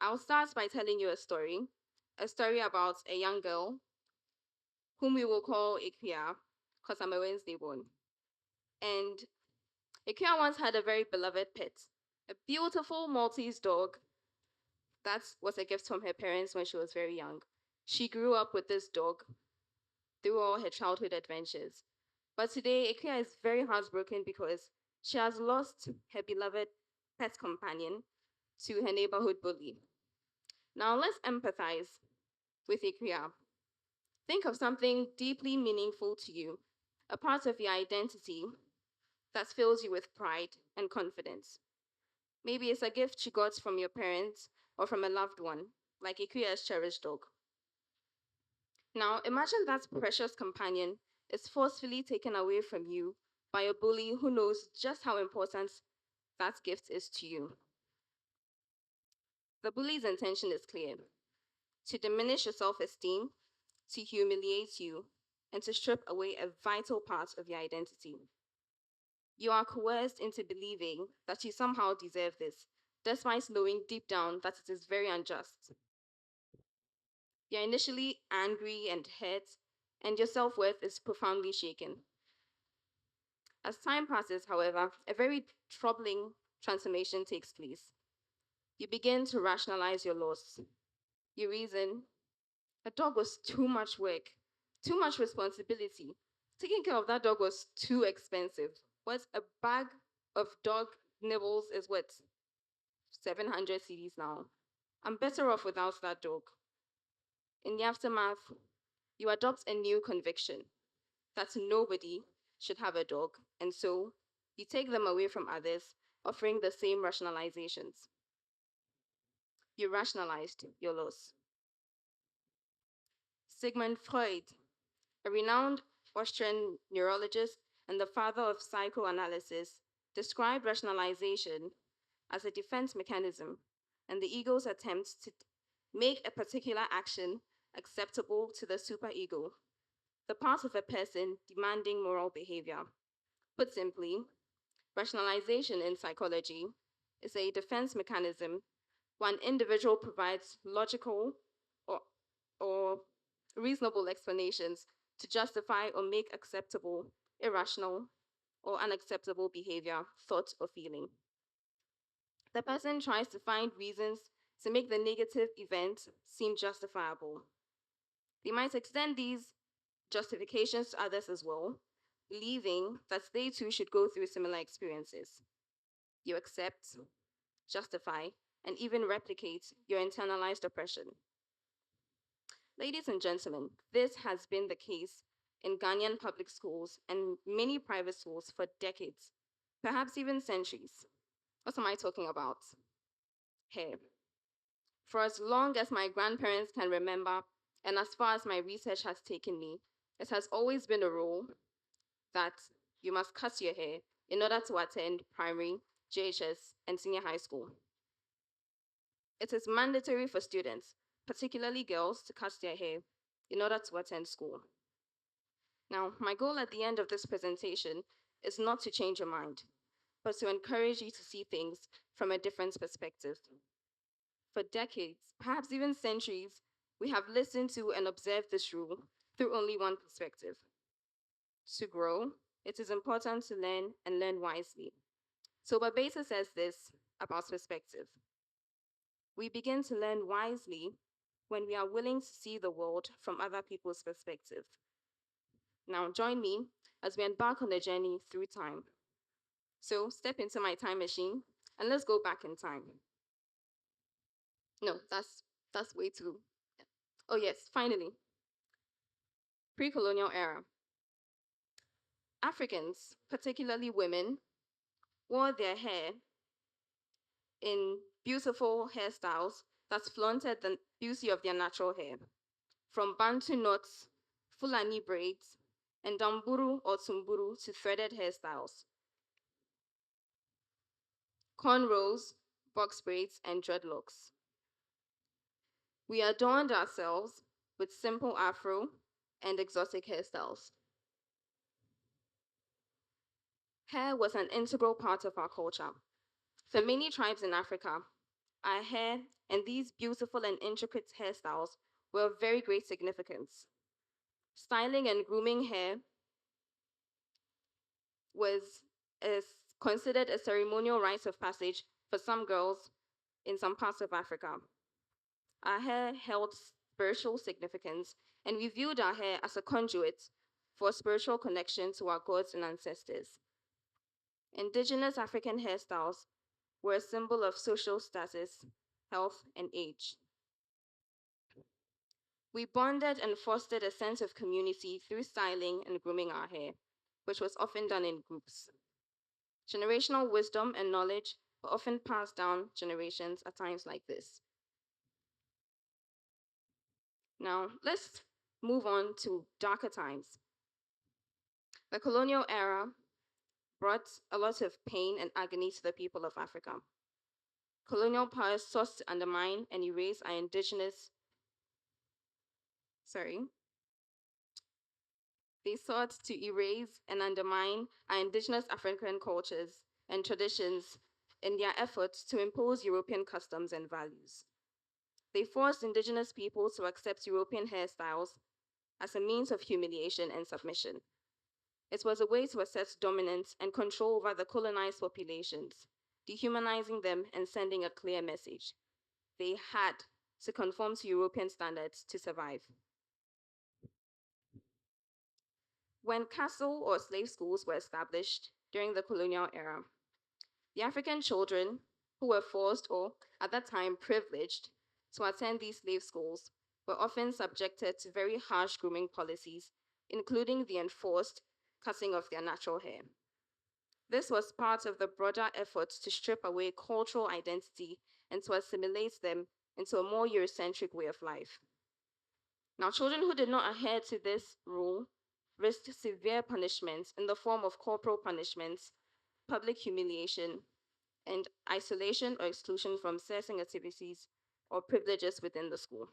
I'll start by telling you a story about a young girl whom we will call Ikea, because I'm a Wednesday born. And Ikea once had a very beloved pet, a beautiful Maltese dog that was a gift from her parents when she was very young. She grew up with this dog through all her childhood adventures. But today, Ikea is very heartbroken because she has lost her beloved pet companion to her neighborhood bully. Now, let's empathize with Ikea. Think of something deeply meaningful to you, a part of your identity that fills you with pride and confidence. Maybe it's a gift you got from your parents or from a loved one, like Ikuya's cherished dog. Now, imagine that precious companion is forcefully taken away from you by a bully who knows just how important that gift is to you. The bully's intention is clear: to diminish your self esteem, to humiliate you, and to strip away a vital part of your identity. You are coerced into believing that you somehow deserve this, despite knowing deep down that it is very unjust. You're initially angry and hurt, and your self worth is profoundly shaken. As time passes, however, a very troubling transformation takes place. You begin to rationalize your loss. You reason, a dog was too much work, too much responsibility. Taking care of that dog was too expensive. What, a bag of dog nibbles is what, 700 CDs now. I'm better off without that dog. In the aftermath, you adopt a new conviction that nobody should have a dog, and so you take them away from others, offering the same rationalizations. You rationalized your loss. Sigmund Freud, a renowned Austrian neurologist and the father of psychoanalysis, described rationalization as a defense mechanism and the ego's attempt to make a particular action acceptable to the superego, the part of a person demanding moral behavior. Put simply, rationalization in psychology is a defense mechanism when an individual provides logical or, or reasonable explanations to justify or make acceptable, irrational, or unacceptable behavior, thought, or feeling. The person tries to find reasons to make the negative event seem justifiable. They might extend these justifications to others as well, believing that they too should go through similar experiences. You accept, justify, and even replicate your internalized oppression. Ladies and gentlemen, this has been the case in Ghanaian public schools and many private schools for decades, perhaps even centuries. What am I talking about? Hair. For as long as my grandparents can remember, and as far as my research has taken me, it has always been a rule that you must cut your hair in order to attend primary, JHS, and senior high school. It is mandatory for students, particularly girls, to cut their hair in order to attend school. Now, my goal at the end of this presentation is not to change your mind, but to encourage you to see things from a different perspective. For decades, perhaps even centuries, we have listened to and observed this rule through only one perspective. To grow, it is important to learn and learn wisely. So Babeta says this about perspective. We begin to learn wisely when we are willing to see the world from other people's perspective. Now join me as we embark on a journey through time. So step into my time machine and let's go back in time. No, that's way too. Oh yes, finally, pre-colonial era. Africans, particularly women, wore their hair in beautiful hairstyles that flaunted the beauty of their natural hair, from Bantu knots, Fulani braids, and Damburu or Tumburu to threaded hairstyles, cornrows, box braids, and dreadlocks. We adorned ourselves with simple afro and exotic hairstyles. Hair was an integral part of our culture. For many tribes in Africa, our hair, and these beautiful and intricate hairstyles were of very great significance. Styling and grooming hair was is considered a ceremonial rite of passage for some girls in some parts of Africa. Our hair held spiritual significance, and we viewed our hair as a conduit for spiritual connection to our gods and ancestors. Indigenous African hairstyles were a symbol of social status, health, and age. We bonded and fostered a sense of community through styling and grooming our hair, which was often done in groups. Generational wisdom and knowledge were often passed down generations at times like this. Now, let's move on to darker times. The colonial era brought a lot of pain and agony to the people of Africa. Colonial powers sought to undermine and erase our sorry, they sought to erase and undermine our indigenous African cultures and traditions in their efforts to impose European customs and values. They forced indigenous people to accept European hairstyles as a means of humiliation and submission. It was a way to assert dominance and control over the colonized populations, dehumanizing them and sending a clear message. They had to conform to European standards to survive. When castle or slave schools were established during the colonial era, the African children who were forced or, at that time, privileged to attend these slave schools were often subjected to very harsh grooming policies, including the enforced cutting of their natural hair. This was part of the broader effort to strip away cultural identity and to assimilate them into a more Eurocentric way of life. Now, children who did not adhere to this rule risked severe punishments in the form of corporal punishments, public humiliation, and isolation or exclusion from certain activities or privileges within the school.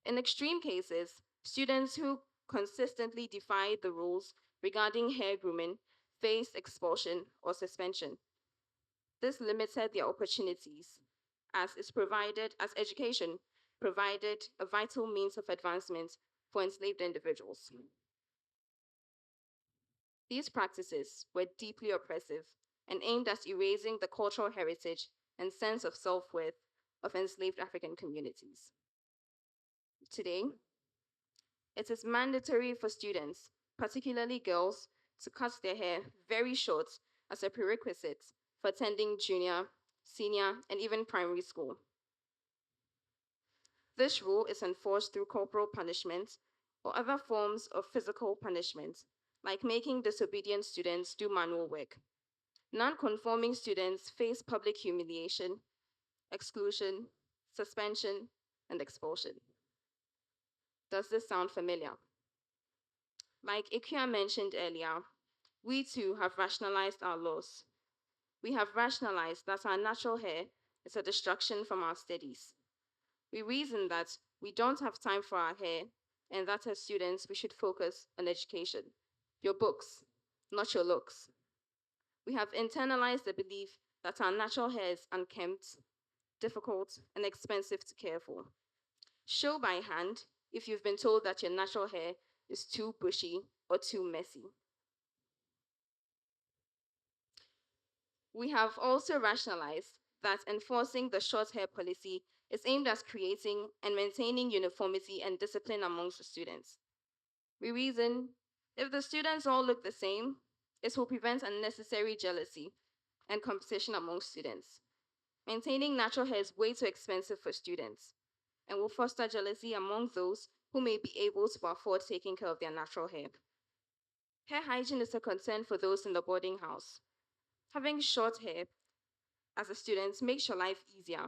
In extreme cases, students who consistently defied the rules regarding hair grooming faced expulsion or suspension. This limited their opportunities as education provided a vital means of advancement for enslaved individuals. These practices were deeply oppressive and aimed at erasing the cultural heritage and sense of self-worth of enslaved African communities. Today, it is mandatory for students, particularly girls, to cut their hair very short as a prerequisite for attending junior, senior, and even primary school. This rule is enforced through corporal punishment or other forms of physical punishment, like making disobedient students do manual work. Non-conforming students face public humiliation, exclusion, suspension, and expulsion. Does this sound familiar? Like Ikea mentioned earlier, we too have rationalized our laws. We have rationalized that our natural hair is a distraction from our studies. We reason that we don't have time for our hair and that as students we should focus on education, your books, not your looks. We have internalized the belief that our natural hair is unkempt, difficult, and expensive to care for. Show by hand if you've been told that your natural hair is too bushy or too messy. We have also rationalized that enforcing the short hair policy is aimed at creating and maintaining uniformity and discipline amongst the students. We reason if the students all look the same, it will prevent unnecessary jealousy and competition among students. Maintaining natural hair is way too expensive for students and will foster jealousy among those who may be able to afford taking care of their natural hair. Hair hygiene is a concern for those in the boarding house. Having short hair as a student makes your life easier.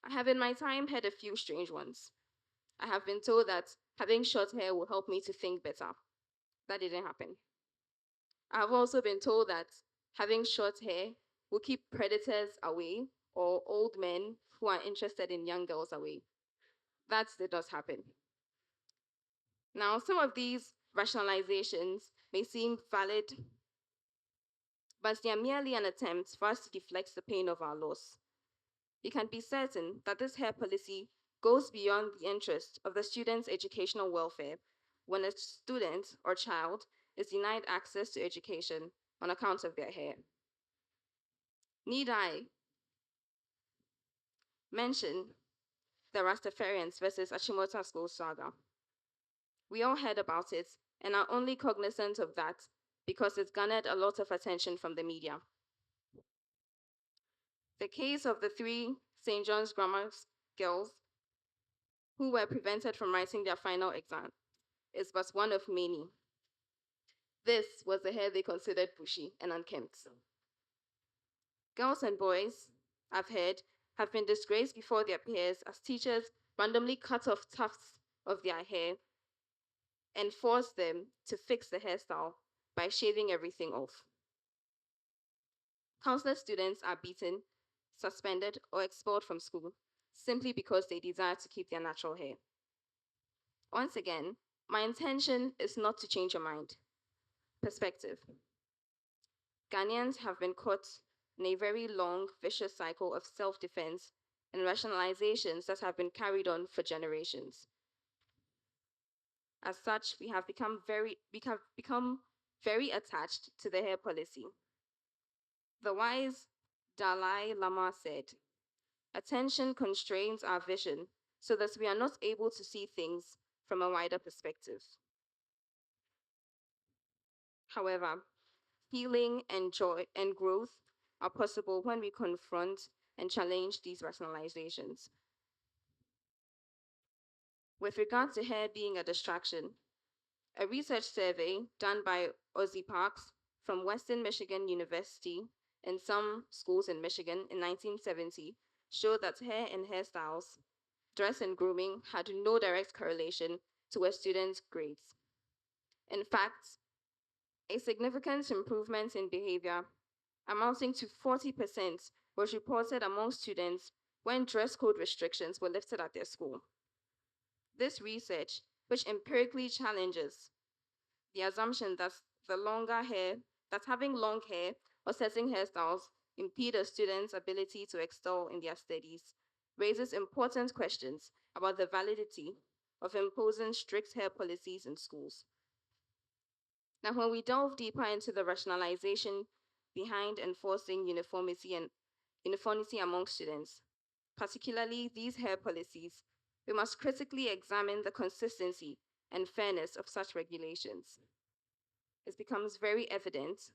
I have in my time heard a few strange ones. I have been told that having short hair will help me to think better. That didn't happen. I have also been told that having short hair will keep predators away or old men who are interested in young girls away. That did not happen. Now, some of these rationalizations may seem valid, but they are merely an attempt for us to deflect the pain of our loss. we can be certain that this hair policy goes beyond the interest of the student's educational welfare when a student or child is denied access to education on account of their hair. Need I mention the Rastafarians versus Achimota School saga? We all heard about it and are only cognizant of that because it's garnered a lot of attention from the media. The case of the three St. John's Grammar girls who were prevented from writing their final exam is but one of many. This was the hair they considered bushy and unkempt. Girls and boys, I've heard, have been disgraced before their peers as teachers randomly cut off tufts of their hair and forced them to fix the hairstyle by shaving everything off. Countless students are beaten, suspended, or expelled from school simply because they desire to keep their natural hair. Once again, my intention is not to change your mind. Perspective. Ghanaians have been caught in a very long, vicious cycle of self-defense and rationalizations that have been carried on for generations. As such, we have become very attached to the hair policy. The wise Dalai Lama said, "Attention constrains our vision so that we are not able to see things from a wider perspective." However, healing and joy and growth are possible when we confront and challenge these rationalizations. With regard to hair being a distraction, a research survey done by Ozzie Parks from Western Michigan University and some schools in Michigan in 1970 showed that hair and hairstyles, dress and grooming had no direct correlation to a student's grades. In fact, a significant improvement in behavior, amounting to 40%, was reported among students when dress code restrictions were lifted at their school. This research, which empirically challenges the assumption that having long hair or certain hairstyles impede a student's ability to excel in their studies, raises important questions about the validity of imposing strict hair policies in schools. Now, when we delve deeper into the rationalization behind enforcing uniformity among students, particularly these hair policies, we must critically examine the consistency and fairness of such regulations. It becomes very evident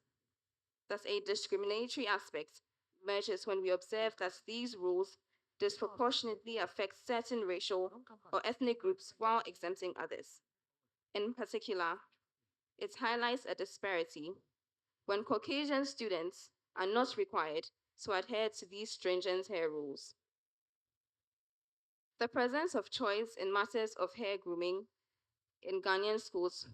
that a discriminatory aspect emerges when we observe that these rules disproportionately affect certain racial or ethnic groups while exempting others. In particular, it highlights a disparity when Caucasian students are not required to adhere to these stringent hair rules. The presence of choice in matters of hair grooming in Ghanaian schools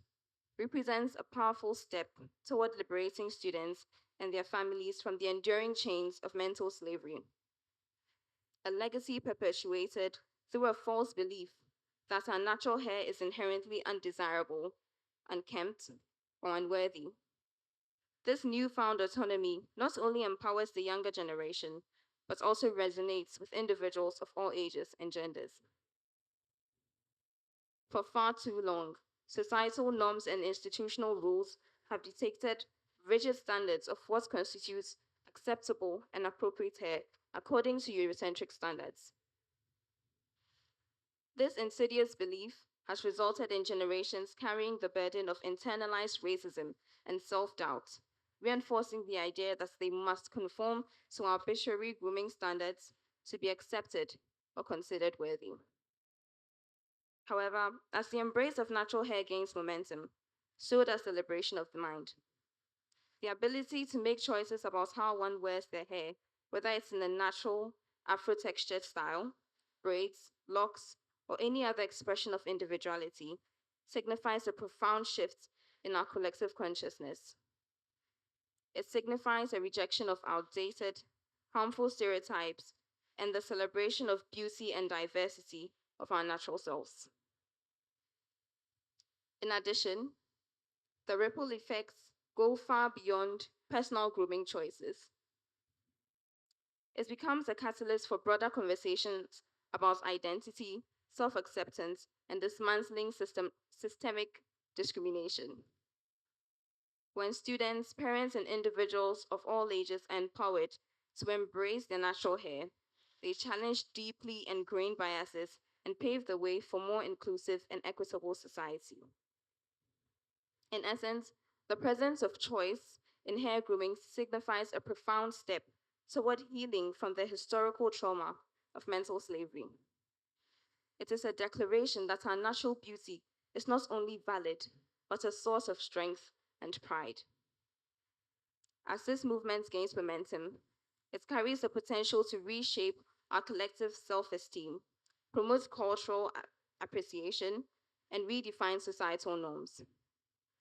represents a powerful step toward liberating students and their families from the enduring chains of mental slavery, a legacy perpetuated through a false belief that our natural hair is inherently undesirable, unkempt, or unworthy. This newfound autonomy not only empowers the younger generation, but also resonates with individuals of all ages and genders. For far too long, societal norms and institutional rules have dictated rigid standards of what constitutes acceptable and appropriate hair according to Eurocentric standards. This insidious belief has resulted in generations carrying the burden of internalized racism and self-doubt, reinforcing the idea that they must conform to arbitrary grooming standards to be accepted or considered worthy. However, as the embrace of natural hair gains momentum, so does the liberation of the mind. The ability to make choices about how one wears their hair, whether it's in a natural Afro-textured style, braids, locks, or any other expression of individuality, signifies a profound shift in our collective consciousness. It signifies a rejection of outdated, harmful stereotypes and the celebration of beauty and diversity of our natural selves. In addition, the ripple effects go far beyond personal grooming choices. It becomes a catalyst for broader conversations about identity, self acceptance, and dismantling systemic discrimination. When students, parents, and individuals of all ages are empowered to embrace their natural hair, they challenge deeply ingrained biases and pave the way for more inclusive and equitable society. In essence, the presence of choice in hair grooming signifies a profound step toward healing from the historical trauma of mental slavery. It is a declaration that our natural beauty is not only valid, but a source of strength and pride. As this movement gains momentum, it carries the potential to reshape our collective self esteem, promote cultural appreciation, and redefine societal norms,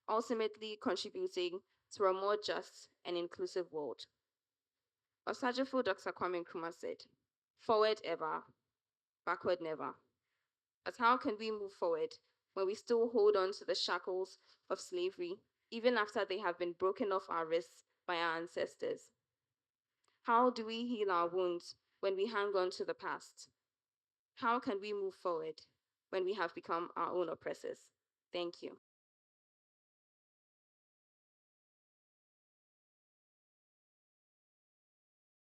ultimately contributing to a more just and inclusive world. Osajifo Dr. Kwame Nkrumah said, "Forward ever, backward never." But how can we move forward when we still hold on to the shackles of slavery, even after they have been broken off our wrists by our ancestors? How do we heal our wounds when we hang on to the past? How can we move forward when we have become our own oppressors? Thank you.